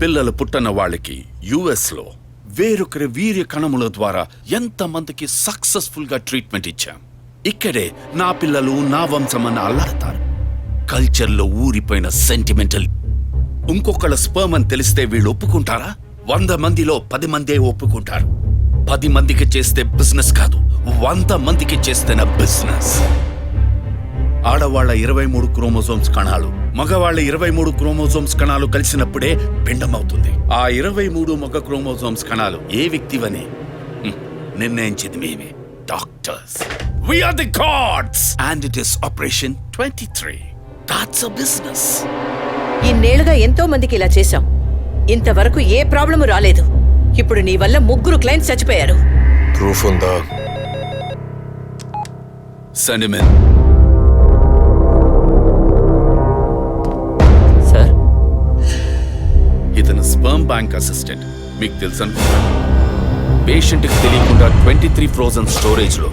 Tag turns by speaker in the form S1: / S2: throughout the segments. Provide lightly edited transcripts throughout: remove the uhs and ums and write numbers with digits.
S1: పిల్లలు పుట్టన వాళ్ళకి యుఎస్లో వేరొకరి వీర్య కణముల ద్వారా ఎంతమందికి సక్సెస్ఫుల్ గా ట్రీట్మెంట్ ఇచ్చాం. ఇక్కడే నా పిల్లలు నా వంశమని అల్లాడతారు. కల్చర్లో ఊరిపోయిన సెంటిమెంటల్. ఇంకొకళ్ళ స్పర్మ్ అని తెలిస్తే వీళ్ళు ఒప్పుకుంటారా? 100 మందిలో 10 మందే ఒప్పుకుంటారు. 10 మందికి చేస్తే బిజినెస్ కాదు, 100 మందికి చేస్తేనే బిజినెస్. ఆడవాళ్ల 23 క్రోమోజోమ్స్ కణాలు, మగవాళ్ల 23 క్రోమోజోమ్స్ కణాలు కలిసినప్పుడే పిండం అవుతుంది. ఆ 23 మగ క్రోమోజోమ్స్ కణాలు ఏ వ్యక్తివని నిర్ణయించేది మేమే, doctors. We are the gods and it is Operation 23. That's a business.
S2: ఇన్నేళ్లుగా ఎంతో మందికి ఇలా చేశాం. ఇంతవరకు ఏ ప్రాబ్లము రాలేదు. ఇప్పుడు నీ వల్ల 3 క్లయింట్స్ చచ్చిపోయారు.
S3: ప్రూఫ్ ఉందా?
S1: సెంటిమెంట్.
S4: సార్,
S1: ఇతను స్పర్మ్ బ్యాంక్ అసిస్టెంట్. మీకు తెలుసు అనుకుంటాను. పేషెంట్కి తెలియకుండా 23 ఫ్రోజన్ స్టోరేజ్ లో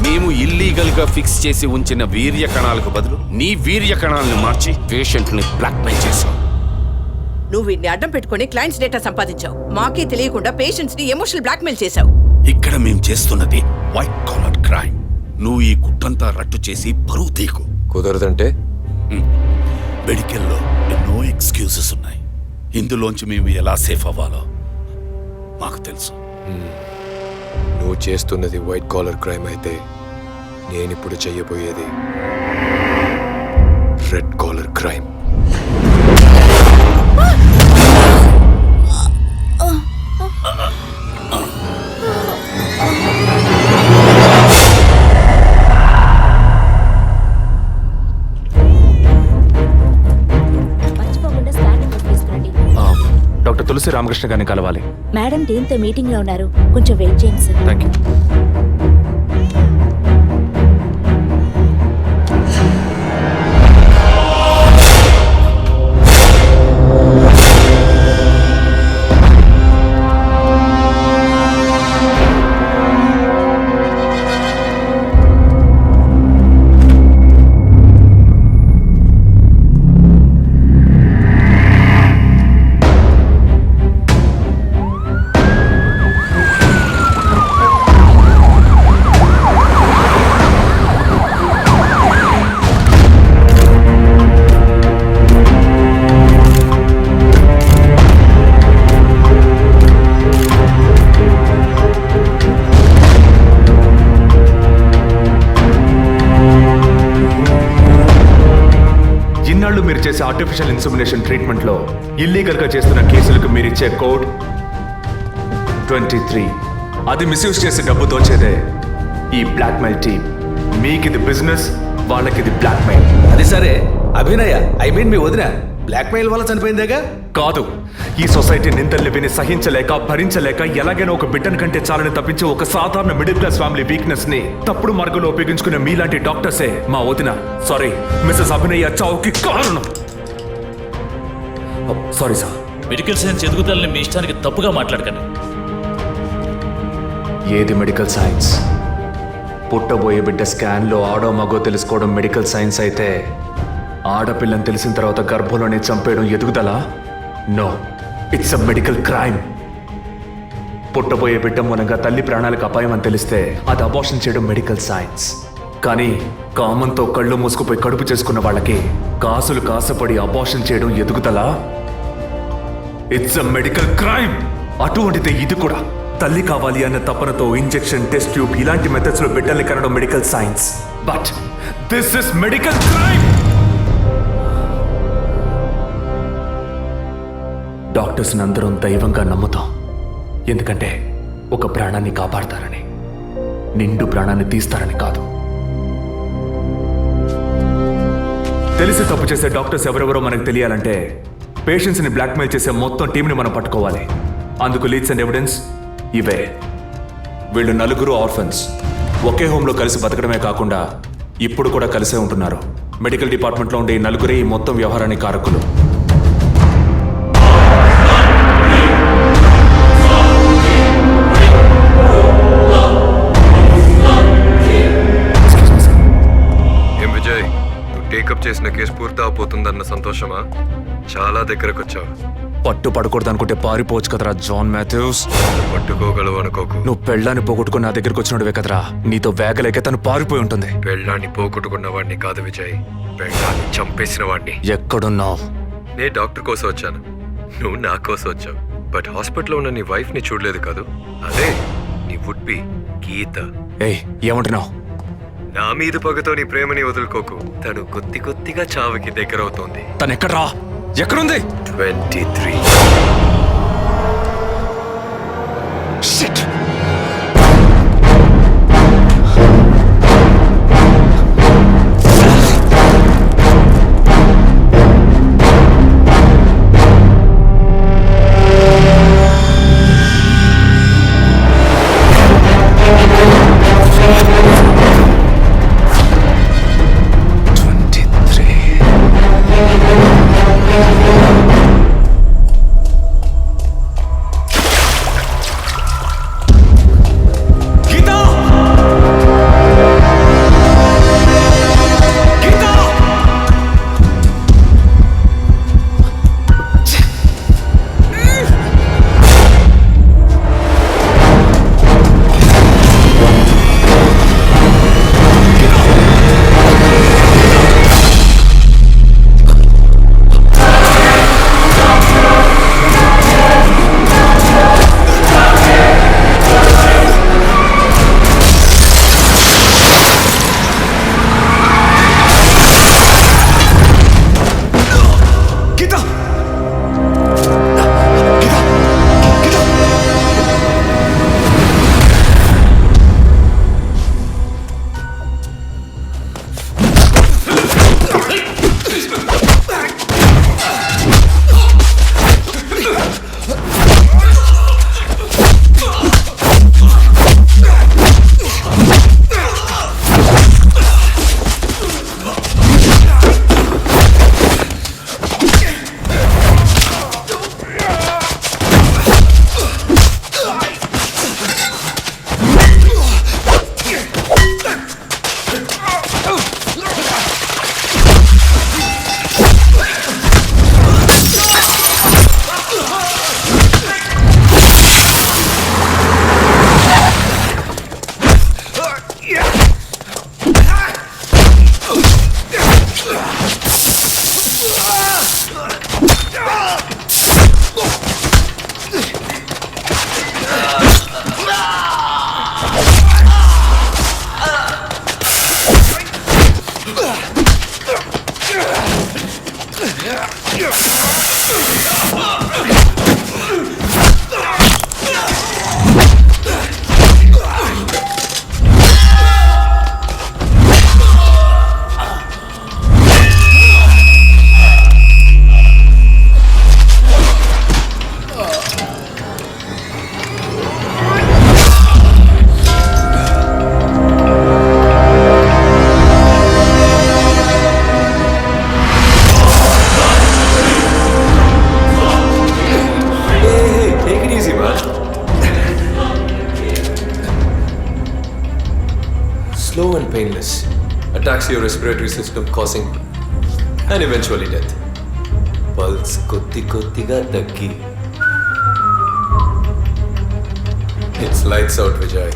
S1: మేము ఇల్లీగల్ గా ఫిక్స్ చేసి ఉంచిన వీర్య కణాలకు బదులు నీ వీర్య కణాలను మార్చి పేషెంట్ ని బ్లాక్మెయిల్ చేశావు.
S2: నువ్వు వీడిని అడ్డం పెట్టుకుని క్లయింట్స్ డేటా సంపాదించావు. మాకే తెలియకుండా పేషెంట్స్ ని ఎమోషనల్ బ్లాక్మెయిల్ చేశావు.
S1: ఇక్కడ మేము చేస్తున్నది వైట్ కాలర్ క్రైమ్. నువ్వు ఈ గుట్టంతా రట్టు చేసి పరువు తీకు.
S3: కుదరదంటే?
S1: మెడికల్లో ఎన్నో ఎక్స్క్యూజెస్ ఉన్నాయి. ఇందులోంచి మేము ఎలా సేఫ్ అవ్వాలో మాకు తెలుసు.
S3: నువ్వు చేస్తున్నది వైట్ కాలర్ క్రైమ్ అయితే నేనిప్పుడు చెయ్యబోయేది రెడ్ కాలర్ క్రైమ్.
S5: డాక్టర్ తులసి రామకృష్ణ గారిని కలవాలి.
S6: మేడం దీంతో మీటింగ్ లో ఉన్నారు, కొంచెం వెయిట్ చేయండి సార్.
S5: Thank you. మీరు చేసే ఆర్టిఫిషియల్ ఇన్సెమినేషన్ ట్రీట్మెంట్ లో ఇల్లీగల్ గా చేస్తున్న కేసులకు మీరిచ్చే కోడ్ 23. అది మిస్యూజ్ చేసి డబ్బు దోచేదే ఈ బ్లాక్మెయిల్ టీమ్. మీకిది బిజినెస్, వాళ్ళకిది బ్లాక్మెయిల్.
S7: అది సరే అభినయ, మీ వదిన బ్లాక్మెయిల్ వల్ల చనిపోయిందేగా?
S5: కాదు, ఈ సొసైటీ నిందల్ని విని సహించలేక భరించలేక ఎలాగైనా ఒక బిడ్డను కంటే చాలని తప్పించి ఒక సాధారణ మిడిల్ క్లాస్ ఫ్యామిలీ వీక్నెస్ ని తప్పుడు మార్గంలో ఉపయోగించుకునే మీలాంటి డాక్టర్సే మా వదిన, సారీ మిస్సెస్ అభినయ చావుకి కారణం. Sorry sir.
S8: మెడికల్ సైన్స్ ఎదుగుదలని మీ ఇష్టానికి తప్పుగా మాట్లాడకండి.
S5: ఏది మెడికల్ సైన్స్? పుట్టబోయే బిడ్డ స్కాన్లో ఆడో మగో తెలుసుకోవడం మెడికల్ సైన్స్ అయితే, ఆడపిల్లని తెలిసిన తర్వాత గర్భంలోనే చంపేయడం ఎదుగుదలా? No, it's a medical crime. పుట్టబోయే బిడ్డ మూలంగా తల్లి ప్రాణాలకు అపాయం అని తెలిస్తే అది అబార్షన్ చేయడం మెడికల్ సైన్స్. కానీ కామంతో కళ్ళు మూసుకుపోయి కడుపు చేసుకున్న వాళ్ళకి కాసులు కాసపడి అబార్షన్ చేయడం ఎదుగుదలా? It's a medical crime. అటువంటిదే ఇది కూడా. తల్లి కావాలి అన్న తపనతో ఇంజెక్షన్, టెస్ట్ ట్యూబ్ ఇలాంటి మెథడ్స్ లో బిడ్డల్ని కనడం medical science. But this is medical crime. డాక్టర్స్ని అందరం దైవంగా నమ్ముతాం, ఎందుకంటే ఒక ప్రాణాన్ని కాపాడతారని, నిండు ప్రాణాన్ని తీస్తారని కాదు. తెలిసి తప్పు చేసే డాక్టర్స్ ఎవరెవరో మనకు తెలియాలంటే పేషెంట్స్ని బ్లాక్మెయిల్ చేసే మొత్తం టీంని మనం పట్టుకోవాలి. అందుకు లీడ్స్ అండ్ ఎవిడెన్స్ ఇవే. వీళ్ళు 4 ఆర్ఫన్స్. ఒకే హోమ్లో కలిసి బతకడమే కాకుండా ఇప్పుడు కూడా కలిసే ఉంటున్నారు. మెడికల్ డిపార్ట్మెంట్లో ఉండే ఈ 4 ఈ మొత్తం వ్యవహారానికి కారకులు.
S3: విజయ్, నువ్వు టేకప్ చేసిన కేసు పూర్తి అవబోతుందన్న సంతోషమా? చాలా దగ్గరకు వచ్చావు.
S5: పట్టు పడకూడదు అనుకుంటే పారిపోవచ్చు కదరా జాన్ మాథ్యూస్.
S3: పట్టుకోగలవు అనుకోకు.
S5: నువ్వు పెళ్ళాన్ని పోగొట్టుకుని నా దగ్గరకు వచ్చినడువే కదరా. నీతో వేగలేక తను పారిపోయి ఉంటుంది.
S3: పెళ్ళాన్ని పోగొట్టుకున్న వాడిని కాదు విజయ్, పెళ్ళాన్ని చంపేసిన వాడిని.
S5: ఎక్కడున్నావు?
S3: నే డాక్టర్ కోసం వచ్చాను, నువ్వు నా కోసం వచ్చావు. బట్ హాస్పిటల్లో ఉన్న నీ వైఫ్ ని చూడలేదు కాదు, అదే నీ వుడ్ బి గీత.
S5: ఏయ్, ఏమంటున్నావు?
S3: నా మీద పగతో నీ ప్రేమని వదులుకోకు. తను కొద్దిగా చావుకి దగ్గరవుతోంది.
S5: తను ఎక్కడ్రా? ఎక్కడుంది?
S3: 23.
S5: Shit!
S3: Slow and painless. Attacks your respiratory system, causing and eventually death. Pulse kotti-kottiga taggi. It's lights out, Vijay.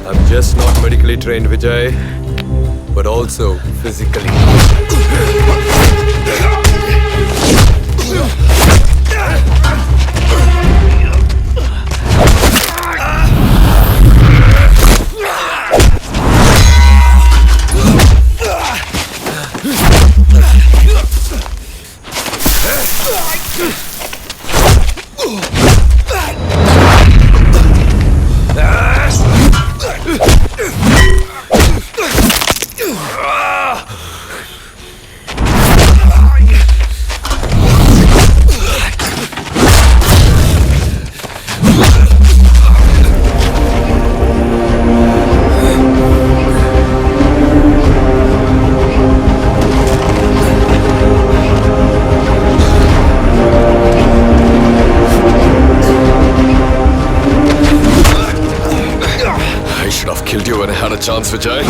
S3: I'm just not medically trained, Vijay, but also physically. killed you when I had a chance, Vijay.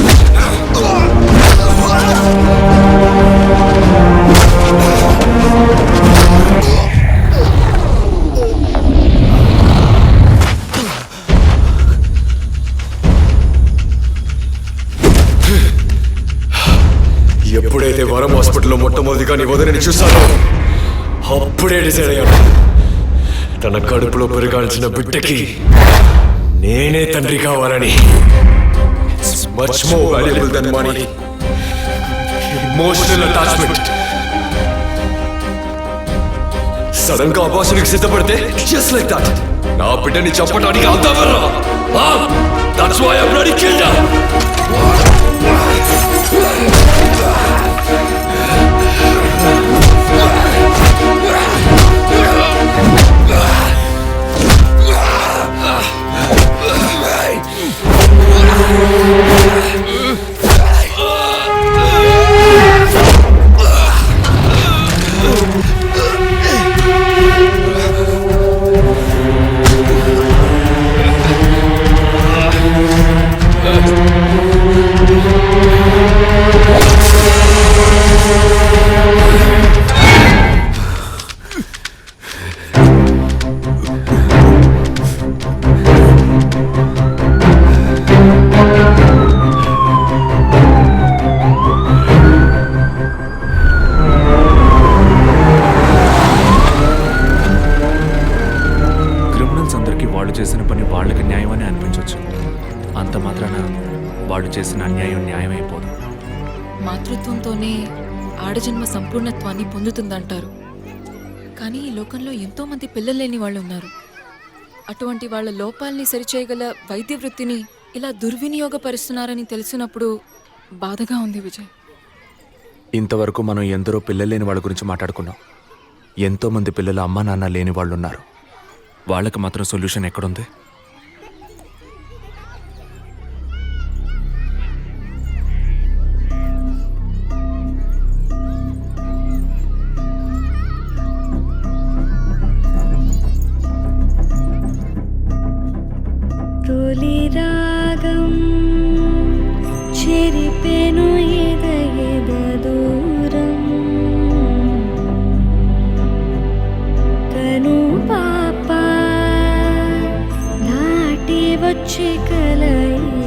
S3: ఎప్పుడైతే వరం హాస్పిటల్లో మొట్టమొదటిగా నీ వదిలిని చూశానో అప్పుడే decide అయ్యాను, తన కడుపులో పెరగాల్సిన బిడ్డకి నేనే తండ్రి కావాలని. It's much more valuable than money, emotional attachment. Sudden గా అబార్షన్కి సిద్ధపడితే జస్ట్ లైక్ దట్ నా బిడ్డని చంపడానికి అవుతావరా? That's why I bloody killed her.
S5: చేసిన పని వాళ్ళకి న్యాయమని అనిపించవచ్చు, అంత మాత్రాన వాళ్ళు చేసిన అన్యాయం న్యాయమైపోదు.
S9: మాతృత్వంతోనే ఆడజన్మ సంపూర్ణత్వాన్ని పొందుతుందంటారు. కానీ ఈ లోకంలో ఎంతో మంది పిల్లలు లేని వాళ్ళు ఉన్నారు. అటువంటి వాళ్ళ లోపాలని సరిచేయగల వైద్య వృత్తిని ఇలా దుర్వినియోగపరుస్తున్నారని తెలిసినప్పుడు బాధగా ఉంది విజయ్.
S5: ఇంతవరకు మనం ఎందరో పిల్లలు లేని వాళ్ళ గురించి మాట్లాడుకున్నాం. ఎంతో మంది పిల్లలు అమ్మా నాన్న లేని వాళ్ళు ఉన్నారు. వాళ్ళకి మాత్రం సొల్యూషన్ ఎక్కడుంది?
S10: తొలి రాగం చెరిపెను ఎద దూరం, కను పాప దాటి వచ్చే కలయి